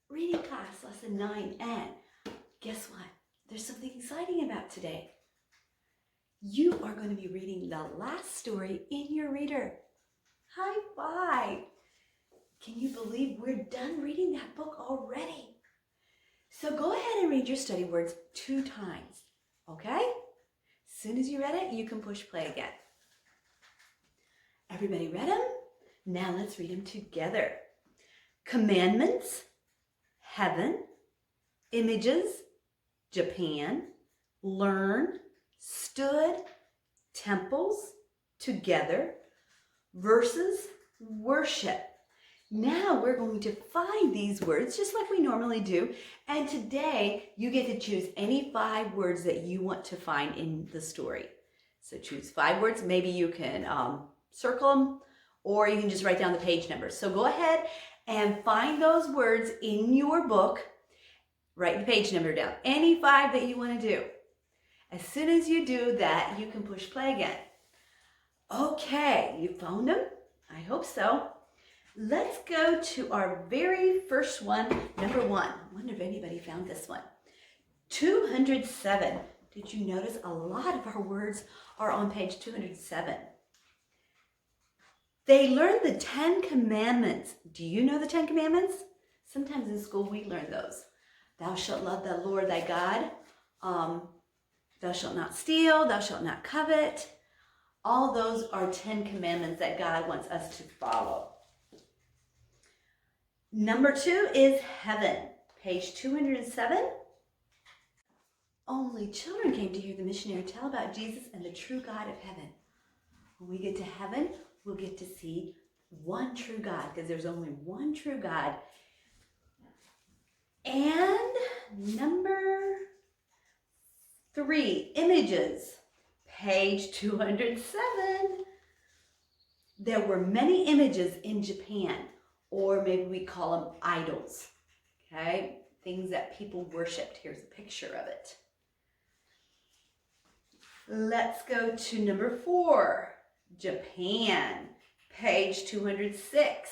reading class, lesson 9. And guess what? There's something exciting about today. You are going to be reading the last story in your reader. High five! Can you believe we're done reading that book already? So go ahead and read your study words 2 times, okay? As soon as you read it, you can push play again. Everybody read them? Now let's read them together. Commandments, heaven, images, Japan, learn, stood, temples, together, verses, worship. Now we're going to find these words just like we normally do. And today you get to choose any 5 words that you want to find in the story. So choose 5 words. Maybe you can circle them, or you can just write down the page numbers. So go ahead and find those words in your book. Write the page number down. Any 5 that you want to do. As soon as you do that, you can push play again. Okay, you found them? I hope so. Let's go to our very first one, number 1. I wonder if anybody found this one. 207. Did you notice a lot of our words are on page 207? They learned the 10 commandments. Do you know the 10 commandments? Sometimes in school we learn those. Thou shalt love the Lord thy God. Thou shalt not steal. Thou shalt not covet. All those are 10 commandments that God wants us to follow. Number 2 is heaven. Page 207. Only children came to hear the missionary tell about Jesus and the true God of heaven. When we get to heaven, we'll get to see one true God, because there's only one true God. And number 3, images. Page 207. There were many images in Japan, or maybe we call them idols, okay? Things that people worshipped. Here's a picture of it. Let's go to number 4, Japan, page 206.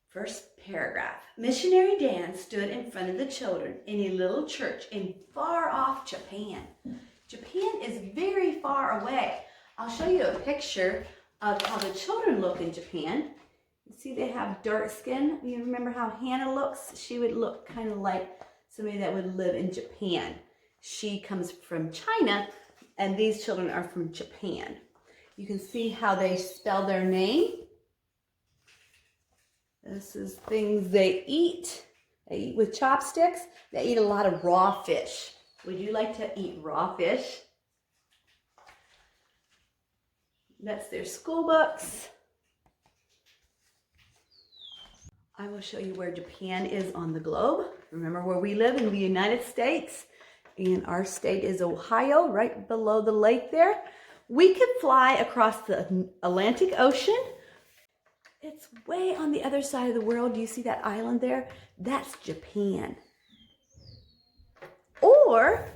First paragraph. Missionary Dan stood in front of the children in a little church in far-off Japan. Japan is very far away. I'll show you a picture of how the children look in Japan. You see they have dark skin. You remember how Hannah looks? She would look kind of like somebody that would live in Japan. She comes from China, and these children are from Japan. You can see how they spell their name. This is things they eat. They eat with chopsticks. They eat a lot of raw fish. Would you like to eat raw fish? That's their school books. I will show you where Japan is on the globe. Remember where we live in the United States? And our state is Ohio, right below the lake there. We could fly across the Atlantic Ocean. It's way on the other side of the world. Do you see that island there? That's Japan. Or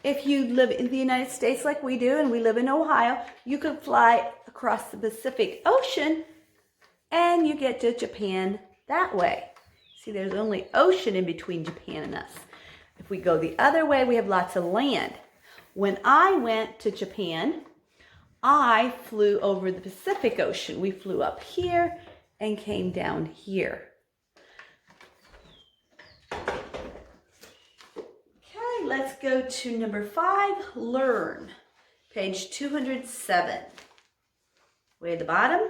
if you live in the United States like we do, and we live in Ohio, you could fly across the Pacific Ocean and you get to Japan that way. See, there's only ocean in between Japan and us. If we go the other way, we have lots of land. When I went to Japan, I flew over the Pacific Ocean. We flew up here and came down here. Okay, let's go to number 5, learn. Page 207. Way at the bottom.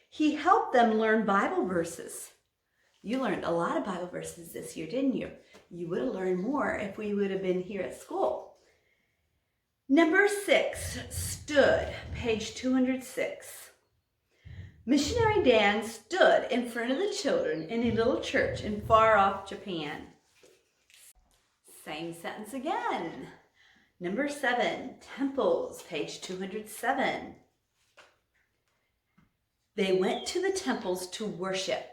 He helped them learn Bible verses. You learned a lot of Bible verses this year, didn't you? You would have learned more if we would have been here at school. Number 6, stood, page 206. Missionary Dan stood in front of the children in a little church in far-off Japan. Same sentence again. Number 7, temples, page 207. They went to the temples to worship.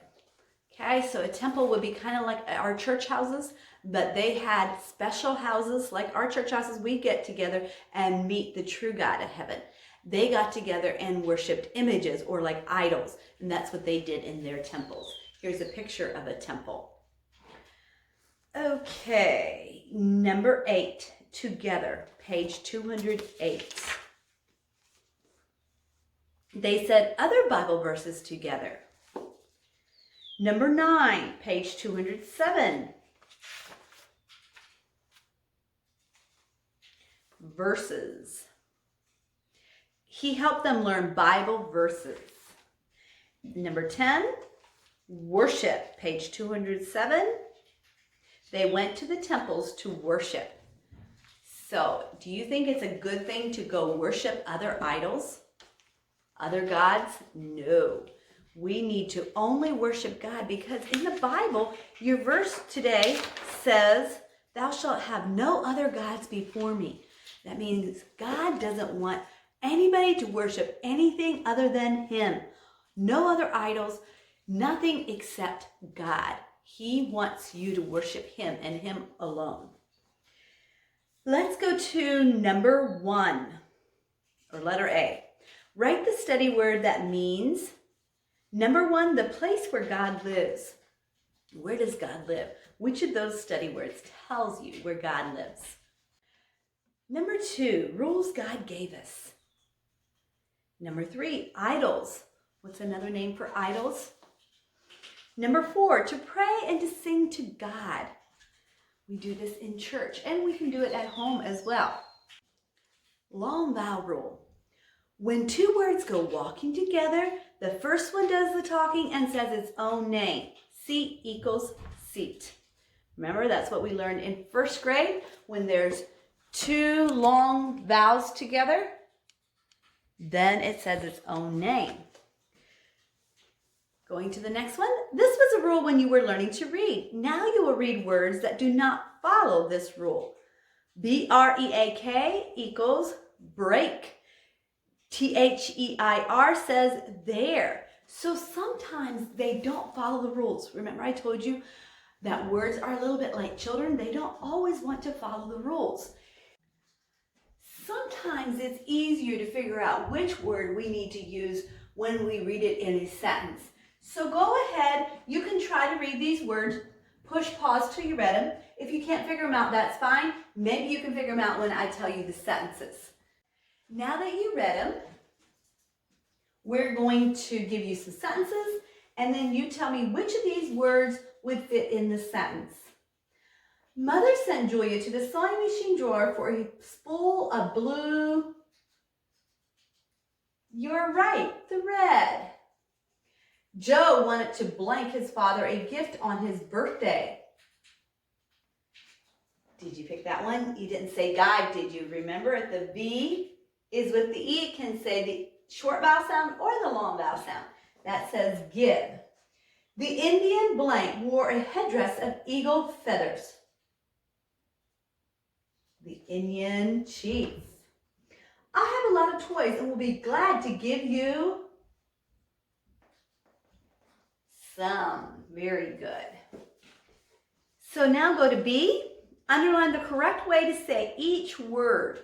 Okay, so a temple would be kind of like our church houses, but they had special houses like our church houses. We get together and meet the true God of heaven. They got together and worshiped images or like idols, and that's what they did in their temples. Here's a picture of a temple. Okay, number 8, together, page 208. They said other Bible verses together. Number 9, page 207. Verses. He helped them learn Bible verses. Number 10, worship, page 207. They went to the temples to worship. So, do you think it's a good thing to go worship other idols? Other gods? No. We need to only worship God, because in the Bible, your verse today says, "Thou shalt have no other gods before me." That means God doesn't want anybody to worship anything other than Him. No other idols, nothing except God. He wants you to worship Him and Him alone. Let's go to number 1, or letter A. Write the study word that means, number 1, the place where God lives. Where does God live? Which of those study words tells you where God lives? Number 2, rules God gave us. Number 3, idols. What's another name for idols? Number 4, to pray and to sing to God. We do this in church, and we can do it at home as well. Long vowel rule. When 2 words go walking together, the first one does the talking and says its own name. Seat equals seat. Remember, that's what we learned in 1st grade. When there's 2 long vowels together, then it says its own name. Going to the next one. This was a rule when you were learning to read. Now you will read words that do not follow this rule. BREAK equals break. THEIR says there. So sometimes they don't follow the rules. Remember, I told you that words are a little bit like children. They don't always want to follow the rules. Sometimes it's easier to figure out which word we need to use when we read it in a sentence. So go ahead, you can try to read these words, push pause till you read them. If you can't figure them out, that's fine. Maybe you can figure them out when I tell you the sentences. Now that you read them, we're going to give you some sentences, and then you tell me which of these words would fit in the sentence. Mother sent Julia to the sewing machine drawer for a spool of blue. You're right, the red. Joe wanted to blank his father a gift on his birthday. Did you pick that one? You didn't say guide, did you? Remember, the V is with the E. It can say the short vowel sound or the long vowel sound. That says give. The Indian blank wore a headdress of eagle feathers. The Indian chief. I have a lot of toys and will be glad to give you some. Very good. So now go to B. Underline the correct way to say each word.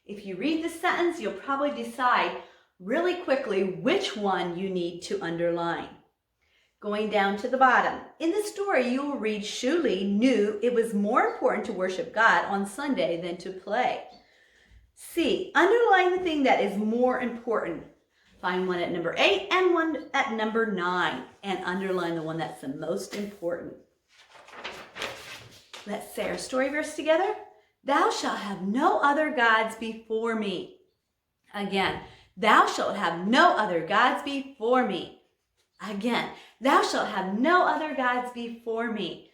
If you read the sentence, you'll probably decide really quickly which one you need to underline. Going down to the bottom. In the story, you will read Shuli knew it was more important to worship God on Sunday than to play. C. Underline the thing that is more important. Find one at number 8 and one at number 9, and underline the one that's the most important. Let's say our story verse together. Thou shalt have no other gods before me. Again, thou shalt have no other gods before me. Again, thou shalt have no other gods before me.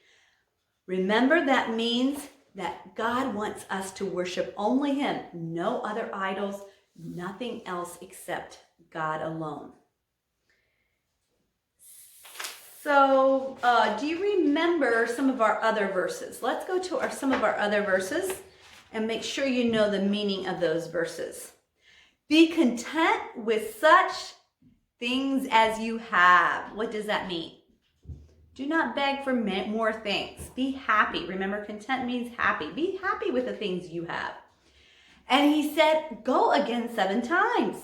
Remember, that means that God wants us to worship only Him, no other idols, nothing else except God alone. So, do you remember some of our other verses? Let's go to some of our other verses and make sure you know the meaning of those verses. Be content with such things as you have. What does that mean? Do not beg for more things. Be happy. Remember, content means happy. Be happy with the things you have. And He said, go again 7 times.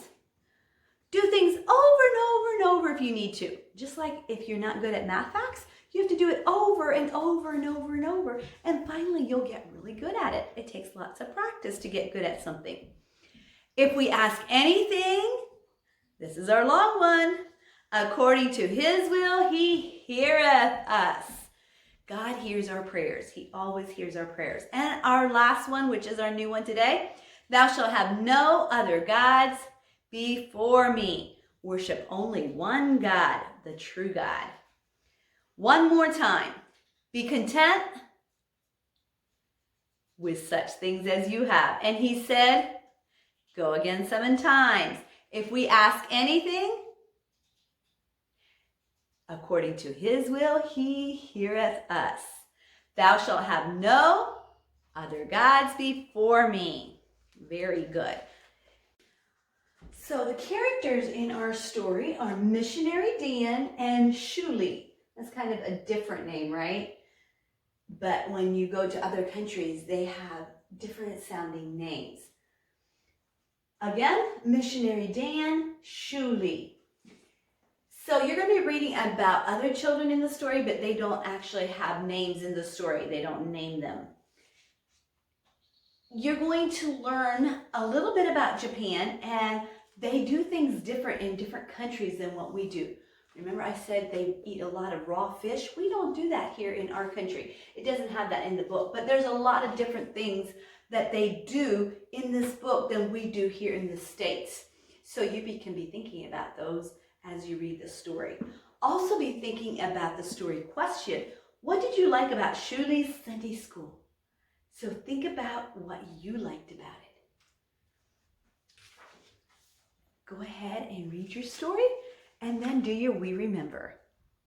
Do things over and over and over if you need to. Just like if you're not good at math facts, you have to do it over and over and over and over. And finally, you'll get really good at it. It takes lots of practice to get good at something. If we ask anything, this is our long one. According to his will, he heareth us. God hears our prayers. He always hears our prayers. And our last one, which is our new one today, thou shalt have no other gods before me. Worship only one God, the true God. One more time. Be content with such things as you have. And he said, go again 7 times. If we ask anything, according to his will, he heareth us. Thou shalt have no other gods before me. Very good. So the characters in our story are Missionary Dan and Shuli. That's kind of a different name, right? But when you go to other countries, they have different sounding names. Again, Missionary Dan, Shuli. So you're going to be reading about other children in the story, but they don't actually have names in the story. They don't name them. You're going to learn a little bit about Japan, and they do things different in different countries than what we do. Remember I said they eat a lot of raw fish? We don't do that here in our country. It doesn't have that in the book, but there's a lot of different things that they do in this book than we do here in the States. So you can be thinking about those as you read the story. Also be thinking about the story question. What did you like about Shuli's Sunday school? So think about what you liked about it. Go ahead and read your story and then do your We Remember.